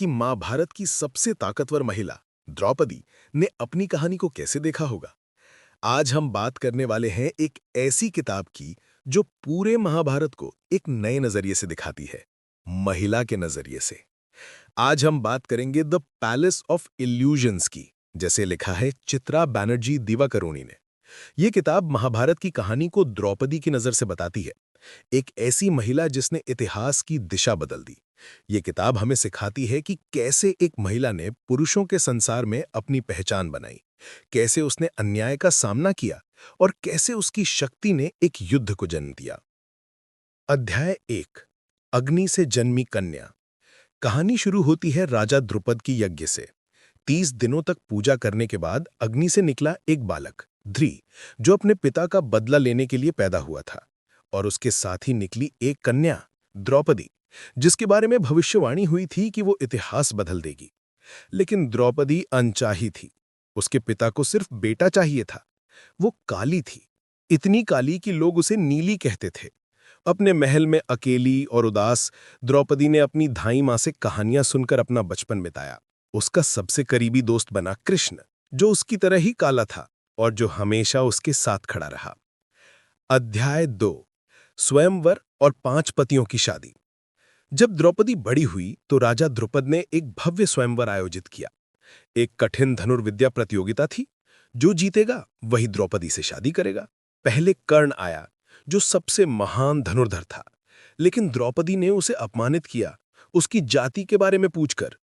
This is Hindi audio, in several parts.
कि महाभारत की सबसे ताकतवर महिला द्रौपदी ने अपनी कहानी को कैसे देखा होगा। आज हम बात करने वाले हैं एक ऐसी किताब की जो पूरे महाभारत को एक नए नजरिए से दिखाती है, महिला के नजरिए से। आज हम बात करेंगे द पैलेस ऑफ इल्यूजन्स की, जैसे लिखा है चित्रा बनर्जी दिवाकरुणी ने। यह किताब महाभारत की कहानी को द्रौपदी की नजर से बताती है, एक ऐसी महिला जिसने इतिहास की दिशा बदल दी। ये किताब हमें सिखाती है कि कैसे एक महिला ने पुरुषों के संसार में अपनी पहचान बनाई, कैसे उसने अन्याय का सामना किया और कैसे उसकी शक्ति ने एक युद्ध को जन्म दिया। अध्याय 1, अग्नि से जन्मी कन्या। कहानी शुरू होती है राजा द्रुपद की यज्ञ से। 30 दिनों तक पूजा करने के बाद अग्नि से निकला एक बालक ध्री, जो अपने पिता का बदला लेने के लिए पैदा हुआ था। और उसके साथ ही निकली एक कन्या द्रौपदी, जिसके बारे में भविष्यवाणी हुई थी कि वो इतिहास बदल देगी। लेकिन द्रौपदी अनचाही थी। उसके पिता को सिर्फ बेटा चाहिए था। वो काली थी, इतनी काली कि लोग उसे नीली कहते थे। अपने महल में अकेली और उदास द्रौपदी ने अपनी धाई मां से कहानियां सुनकर अपना बचपन बिताया। उसका सबसे करीबी दोस्त बना कृष्ण, जो उसकी तरह ही काला था और जो हमेशा उसके साथ खड़ा रहा। अध्याय 2, स्वयंवर और 5 पतियों की शादी। जब द्रौपदी बड़ी हुई तो राजा द्रुपद ने एक भव्य स्वयंवर आयोजित किया। एक कठिन धनुर्विद्या प्रतियोगिता थी। जो जीतेगा वही द्रौपदी से शादी करेगा। पहले कर्ण आया, जो सबसे महान धनुर्धर था, लेकिन द्रौपदी ने उसे अपमानित किया, उसकी जाति के बारे में पूछकर।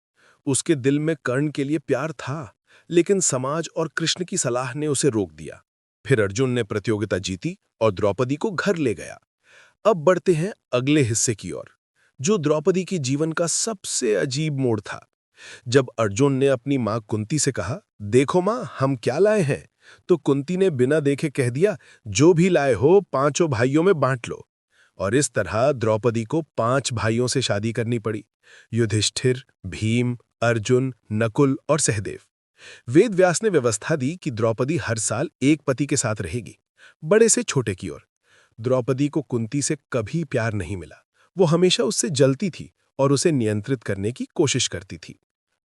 उसके दिल में कर्ण के लिए प्यार था, लेकिन समाज और कृष्ण की सलाह ने उसे रोक दिया। फिर अर्जुन ने प्रतियोगिता जीती और द्रौपदी को घर ले गया। अब बढ़ते हैं अगले हिस्से की ओर, जो द्रौपदी के जीवन का सबसे अजीब मोड़ था। जब अर्जुन ने अपनी मां कुंती से कहा, देखो मां, हम क्या लाए हैं, तो कुंती ने बिना देखे कह दिया, जो भी लाए हो 5 भाइयों में बांट लो। और इस तरह द्रौपदी को 5 भाइयों से शादी करनी पड़ी। युधिष्ठिर, भीम, अर्जुन, नकुल और सहदेव। वेद व्यास ने व्यवस्था दी कि द्रौपदी हर साल एक पति के साथ रहेगी, बड़े से छोटे की ओर। द्रौपदी को कुंती से कभी प्यार नहीं मिला। वो हमेशा उससे जलती थी और उसे नियंत्रित करने की कोशिश करती थी।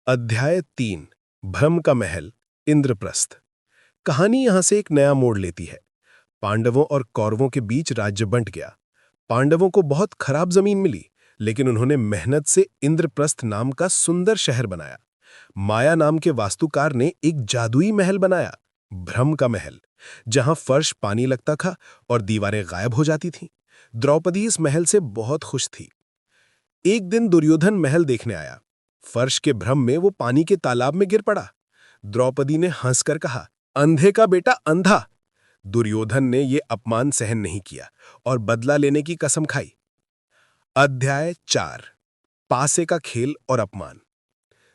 अध्याय 3, भ्रम का महल, इंद्रप्रस्थ। कहानी यहां से एक नया मोड़ लेती है। पांडवों और कौरवों के बीच राज्य बंट गया। पांडवों को बहुत खराब जमीन मिली, लेकिन उन्होंने मेहनत से इंद्रप्रस्थ नाम का सुंदर शहर बनाया। माया नाम के वास्तुकार ने एक जादुई महल बनाया, भ्रम का महल, जहां फर्श पानी लगता था और दीवारें गायब हो जाती थीं। द्रौपदी इस महल से बहुत खुश थी। एक दिन दुर्योधन महल देखने आया। फर्श के भ्रम में वो पानी के तालाब में गिर पड़ा। द्रौपदी ने हंसकर कहा, अंधे का बेटा अंधा। दुर्योधन ने ये अपमान सहन नहीं किया और बदला लेने की कसम खाई। अध्याय 4, पासे का खेल और अपमान।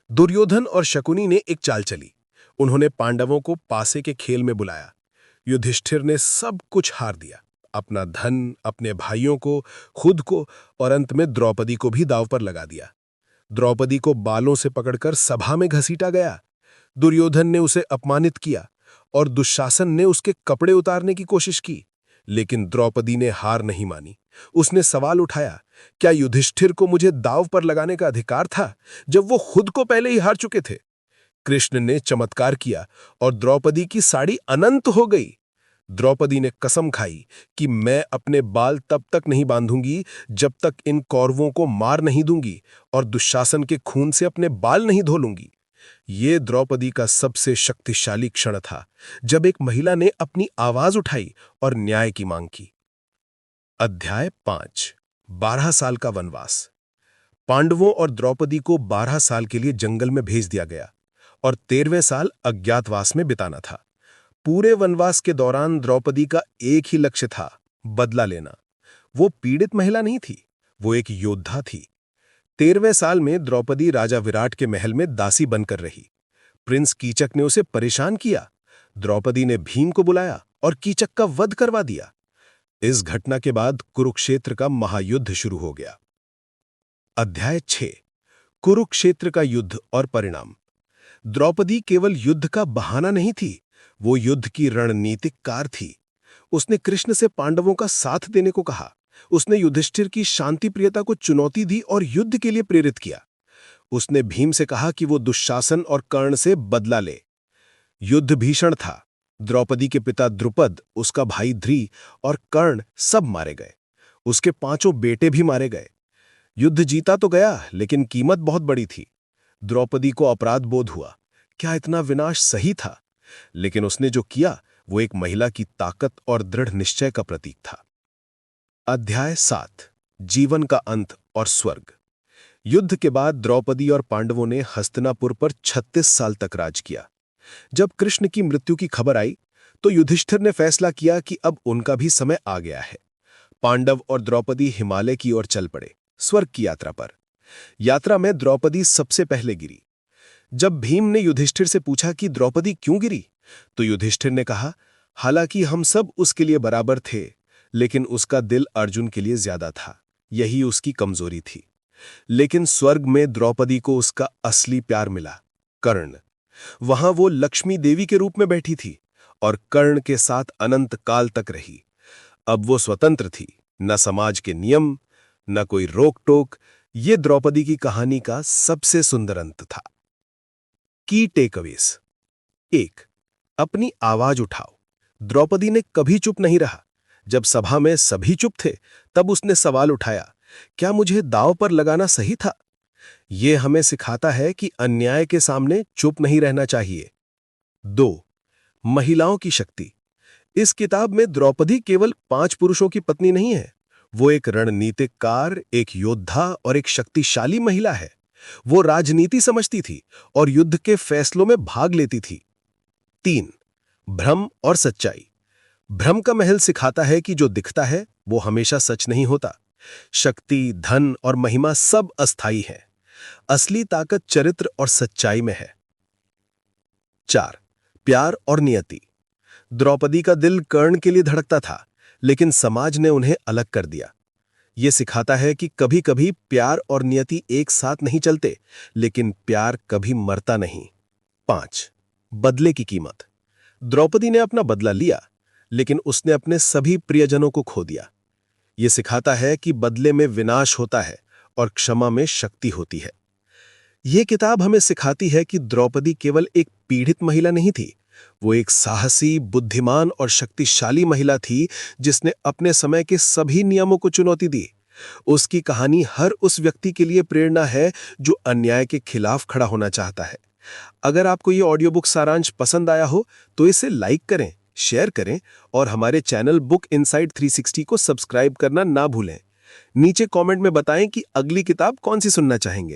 दुर्योधन और शकुनी ने एक चाल चली। उन्होंने पांडवों को पासे के खेल में बुलाया। युधिष्ठिर ने सब कुछ हार दिया, अपना धन, अपने भाइयों को, खुद को और अंत में द्रौपदी को भी दांव पर लगा दिया। द्रौपदी को बालों से पकड़कर सभा में घसीटा गया। दुर्योधन ने उसे अपमानित किया और दुशासन ने उसके कपड़े उतारने की कोशिश की, लेकिन द्रौपदी ने हार नहीं मानी। उसने सवाल उठाया, क्या युधिष्ठिर को मुझे दांव पर लगाने का अधिकार था, जब वो खुद को पहले ही हार चुके थे? कृष्ण ने चमत्कार किया और द्रौपदी की साड़ी अनंत हो गई। द्रौपदी ने कसम खाई कि मैं अपने बाल तब तक नहीं बांधूंगी जब तक इन कौरवों को मार नहीं दूंगी और दुशासन के खून से अपने बाल नहीं धो लूंगी। ये द्रौपदी का सबसे शक्तिशाली क्षण था, जब एक महिला ने अपनी आवाज उठाई और न्याय की मांग की। अध्याय 5, 12 साल का वनवास। पांडवों और द्रौपदी को 12 साल के लिए जंगल में भेज दिया गया और 13वें साल अज्ञातवास में बिताना था। पूरे वनवास के दौरान द्रौपदी का एक ही लक्ष्य था, बदला लेना। वो पीड़ित महिला नहीं थी, वो एक योद्धा थी। 13वें साल में द्रौपदी राजा विराट के महल में दासी बनकर रही। प्रिंस कीचक ने उसे परेशान किया। द्रौपदी ने भीम को बुलाया और कीचक का वध करवा दिया। इस घटना के बाद कुरुक्षेत्र का महायुद्ध शुरू हो गया। अध्याय 6, कुरुक्षेत्र का युद्ध और परिणाम। द्रौपदी केवल युद्ध का बहाना नहीं थी, वो युद्ध की रणनीतिकार थी। उसने कृष्ण से पांडवों का साथ देने को कहा। उसने युधिष्ठिर की शांति प्रियता को चुनौती दी और युद्ध के लिए प्रेरित किया। उसने भीम से कहा कि वो दुशासन और कर्ण से बदला ले। युद्ध भीषण था। द्रौपदी के पिता द्रुपद, उसका भाई ध्री और कर्ण सब मारे गए। उसके 5 बेटे भी मारे गए। युद्ध जीता तो गया, लेकिन कीमत बहुत बड़ी थी। द्रौपदी को अपराध बोध हुआ, क्या इतना विनाश सही था? लेकिन उसने जो किया वो एक महिला की ताकत और दृढ़ निश्चय का प्रतीक था। अध्याय 7, जीवन का अंत और स्वर्ग। युद्ध के बाद द्रौपदी और पांडवों ने हस्तिनापुर पर 36 साल तक राज किया। जब कृष्ण की मृत्यु की खबर आई तो युधिष्ठिर ने फैसला किया कि अब उनका भी समय आ गया है। पांडव और द्रौपदी हिमालय की ओर चल पड़े, स्वर्ग की यात्रा पर। यात्रा में द्रौपदी सबसे पहले गिरी। जब भीम ने युधिष्ठिर से पूछा कि द्रौपदी क्यों गिरी, तो युधिष्ठिर ने कहा, हालांकि हम सब उसके लिए बराबर थे, लेकिन उसका दिल अर्जुन के लिए ज्यादा था, यही उसकी कमजोरी थी। लेकिन स्वर्ग में द्रौपदी को उसका असली प्यार मिला, कर्ण। वहां वो लक्ष्मी देवी के रूप में बैठी थी और कर्ण के साथ अनंत काल तक रही। अब वो स्वतंत्र थी, न समाज के नियम, न कोई रोक टोक। ये द्रौपदी की कहानी का सबसे सुंदर अंत था। की टेकअवेज। 1. अपनी आवाज उठाओ। द्रौपदी ने कभी चुप नहीं रहा। जब सभा में सभी चुप थे, तब उसने सवाल उठाया, क्या मुझे दांव पर लगाना सही था? यह हमें सिखाता है कि अन्याय के सामने चुप नहीं रहना चाहिए। 2. महिलाओं की शक्ति। इस किताब में द्रौपदी केवल 5 पुरुषों की पत्नी नहीं है। वो एक रणनीतिकार, एक योद्धा और एक शक्तिशाली महिला है। वो राजनीति समझती थी और युद्ध के फैसलों में भाग लेती थी। 3. भ्रम और सच्चाई। भ्रम का महल सिखाता है कि जो दिखता है वो हमेशा सच नहीं होता। शक्ति, धन और महिमा सब अस्थायी है। असली ताकत चरित्र और सच्चाई में है। 4. प्यार और नियति। द्रौपदी का दिल कर्ण के लिए धड़कता था, लेकिन समाज ने उन्हें अलग कर दिया। यह सिखाता है कि कभी-कभी प्यार और नियति एक साथ नहीं चलते, लेकिन प्यार कभी मरता नहीं। 5. बदले की कीमत। द्रौपदी ने अपना बदला लिया, लेकिन उसने अपने सभी प्रियजनों को खो दिया। यह सिखाता है कि बदले में विनाश होता है और क्षमा में शक्ति होती है। यह किताब हमें सिखाती है कि द्रौपदी केवल एक पीड़ित महिला नहीं थी, वो एक साहसी, बुद्धिमान और शक्तिशाली महिला थी जिसने अपने समय के सभी नियमों को चुनौती दी। उसकी कहानी हर उस व्यक्ति के लिए प्रेरणा है जो अन्याय के खिलाफ खड़ा होना चाहता है। अगर आपको ये ऑडियो बुक सारांश पसंद आया हो तो इसे लाइक करें, शेयर करें और हमारे चैनल बुक इनसाइड 360 को सब्सक्राइब करना ना भूलें। नीचे कमेंट में बताएं कि अगली किताब कौन सी सुनना चाहेंगे।